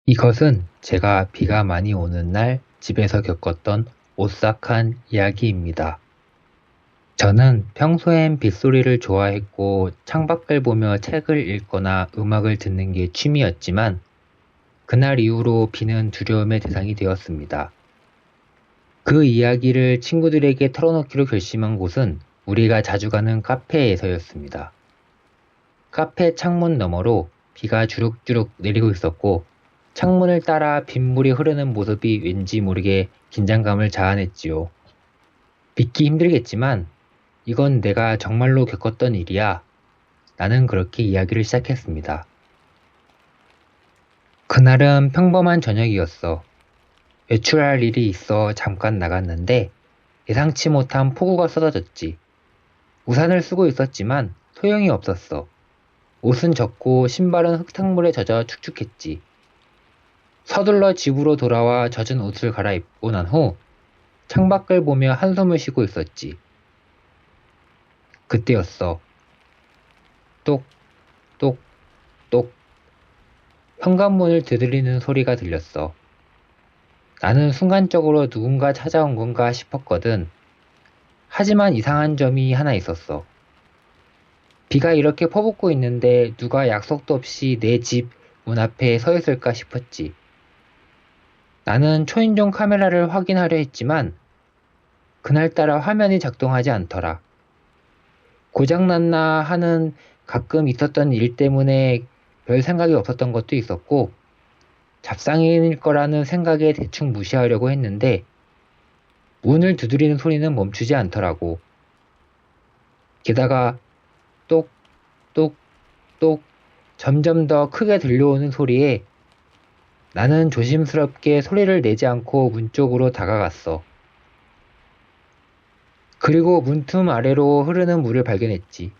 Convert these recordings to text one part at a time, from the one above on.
이것은 제가 비가 많이 오는 날 집에서 겪었던 오싹한 이야기입니다. 저는 평소엔 빗소리를 좋아했고 창밖을 보며 책을 읽거나 음악을 듣는 게 취미였지만 그날 이후로 비는 두려움의 대상이 되었습니다. 그 이야기를 친구들에게 털어놓기로 결심한 곳은 우리가 자주 가는 카페에서였습니다. 카페 창문 너머로 비가 주룩주룩 내리고 있었고 창문을 따라 빗물이 흐르는 모습이 왠지 모르게 긴장감을 자아냈지요. 믿기 힘들겠지만 이건 내가 정말로 겪었던 일이야. 나는 그렇게 이야기를 시작했습니다. 그날은 평범한 저녁이었어. 외출할 일이 있어 잠깐 나갔는데 예상치 못한 폭우가 쏟아졌지. 우산을 쓰고 있었지만 소용이 없었어. 옷은 젖고 신발은 흙탕물에 젖어 축축했지. 서둘러 집으로 돌아와 젖은 옷을 갈아입고 난 후 창밖을 보며 한숨을 쉬고 있었지. 그때였어. 똑, 똑, 똑. 현관문을 두드리는 소리가 들렸어. 나는 순간적으로 누군가 찾아온 건가 싶었거든. 하지만 이상한 점이 하나 있었어. 비가 이렇게 퍼붓고 있는데 누가 약속도 없이 내 집 문 앞에 서 있을까 싶었지. 나는 초인종 카메라를 확인하려 했지만 그날따라 화면이 작동하지 않더라. 고장났나 하는 가끔 있었던 일 때문에 별 생각이 없었던 것도 있었고 잡상일 거라는 생각에 대충 무시하려고 했는데 문을 두드리는 소리는 멈추지 않더라고. 게다가 똑, 똑, 똑 점점 더 크게 들려오는 소리에 나는 조심스럽게 소리를 내지 않고 문 쪽으로 다가갔어. 그리고 문틈 아래로 흐르는 물을 발견했지.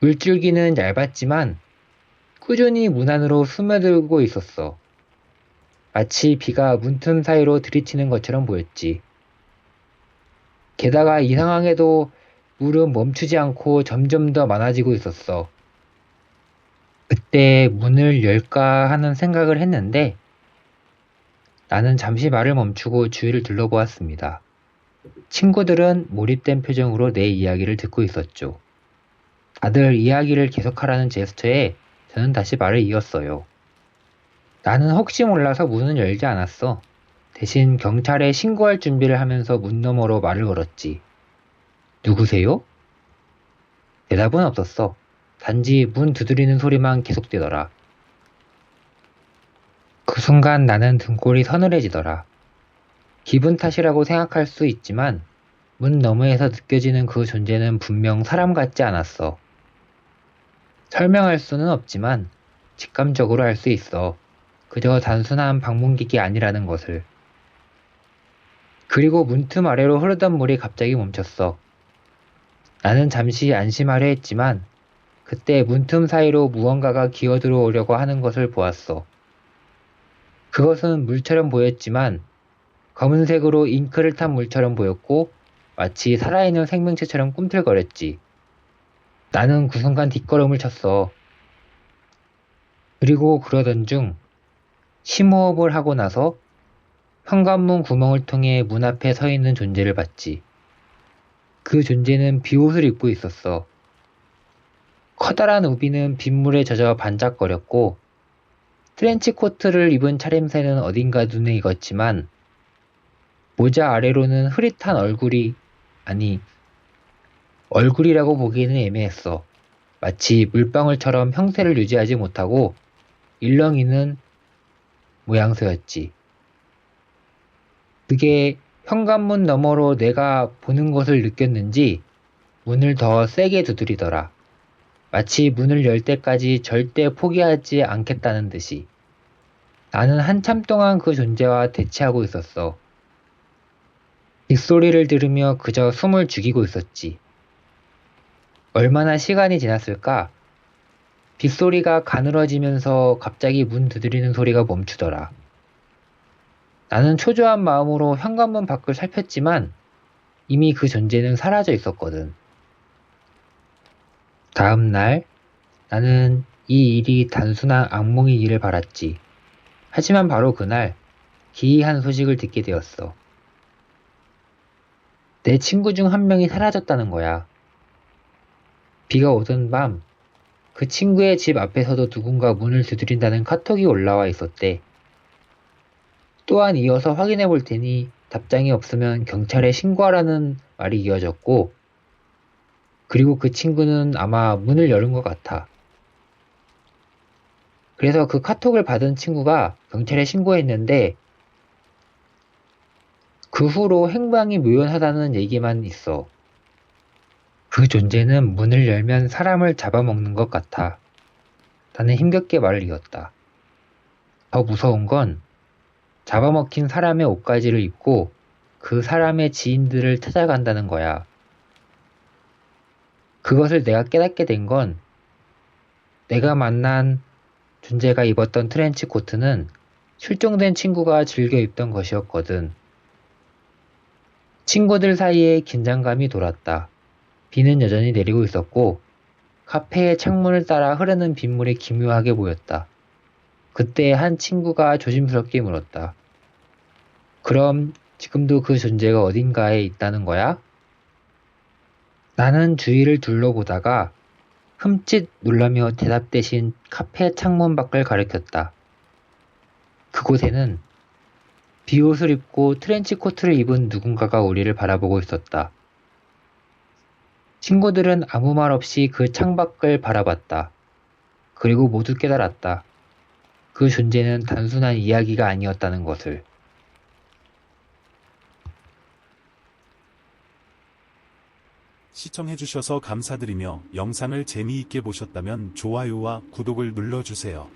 물줄기는 얇았지만 꾸준히 문 안으로 스며들고 있었어. 마치 비가 문틈 사이로 들이치는 것처럼 보였지. 게다가 이상하게도 물은 멈추지 않고 점점 더 많아지고 있었어. 그때 문을 열까 하는 생각을 했는데 나는 잠시 말을 멈추고 주위를 둘러보았습니다. 친구들은 몰입된 표정으로 내 이야기를 듣고 있었죠. 다들 이야기를 계속하라는 제스처에 저는 다시 말을 이었어요. 나는 혹시 몰라서 문은 열지 않았어. 대신 경찰에 신고할 준비를 하면서 문 너머로 말을 걸었지. 누구세요? 대답은 없었어. 단지 문 두드리는 소리만 계속되더라. 그 순간 나는 등골이 서늘해지더라. 기분 탓이라고 생각할 수 있지만 문 너머에서 느껴지는 그 존재는 분명 사람 같지 않았어. 설명할 수는 없지만 직감적으로 알 수 있어. 그저 단순한 방문객이 아니라는 것을. 그리고 문틈 아래로 흐르던 물이 갑자기 멈췄어. 나는 잠시 안심하려 했지만 그때 문틈 사이로 무언가가 기어들어오려고 하는 것을 보았어. 그것은 물처럼 보였지만 검은색으로 잉크를 탄 물처럼 보였고 마치 살아있는 생명체처럼 꿈틀거렸지. 나는 그 순간 뒷걸음을 쳤어. 그리고 그러던 중 심호흡을 하고 나서 현관문 구멍을 통해 문 앞에 서 있는 존재를 봤지. 그 존재는 비옷을 입고 있었어. 커다란 우비는 빗물에 젖어 반짝거렸고 트렌치 코트를 입은 차림새는 어딘가 눈에 익었지만 모자 아래로는 흐릿한 아니 얼굴이라고 보기에는 애매했어. 마치 물방울처럼 형태를 유지하지 못하고 일렁이는 모양새였지. 그게 현관문 너머로 내가 보는 것을 느꼈는지 문을 더 세게 두드리더라. 마치 문을 열 때까지 절대 포기하지 않겠다는 듯이. 나는 한참 동안 그 존재와 대치하고 있었어. 빗소리를 들으며 그저 숨을 죽이고 있었지. 얼마나 시간이 지났을까? 빗소리가 가늘어지면서 갑자기 문 두드리는 소리가 멈추더라. 나는 초조한 마음으로 현관문 밖을 살폈지만 이미 그 존재는 사라져 있었거든. 다음 날 나는 이 일이 단순한 악몽이기를 바랐지. 하지만 바로 그날 기이한 소식을 듣게 되었어. 내 친구 중 한 명이 사라졌다는 거야. 비가 오던 밤 그 친구의 집 앞에서도 누군가 문을 두드린다는 카톡이 올라와 있었대. 또한 이어서 확인해 볼 테니 답장이 없으면 경찰에 신고하라는 말이 이어졌고, 그리고 그 친구는 아마 문을 열은 것 같아. 그래서 그 카톡을 받은 친구가 경찰에 신고했는데 그 후로 행방이 묘연하다는 얘기만 있어. 그 존재는 문을 열면 사람을 잡아먹는 것 같아. 나는 힘겹게 말을 이었다. 더 무서운 건 잡아먹힌 사람의 옷가지를 입고 그 사람의 지인들을 찾아간다는 거야. 그것을 내가 깨닫게 된 건 내가 만난 존재가 입었던 트렌치 코트는 실종된 친구가 즐겨 입던 것이었거든. 친구들 사이에 긴장감이 돌았다. 비는 여전히 내리고 있었고 카페의 창문을 따라 흐르는 빗물이 기묘하게 보였다. 그때 한 친구가 조심스럽게 물었다. 그럼 지금도 그 존재가 어딘가에 있다는 거야? 나는 주위를 둘러보다가 흠칫 놀라며 대답 대신 카페 창문 밖을 가리켰다. 그곳에는 비옷을 입고 트렌치 코트를 입은 누군가가 우리를 바라보고 있었다. 친구들은 아무 말 없이 그 창밖을 바라봤다. 그리고 모두 깨달았다. 그 존재는 단순한 이야기가 아니었다는 것을. 시청해주셔서 감사드리며 영상을 재미있게 보셨다면 좋아요와 구독을 눌러주세요.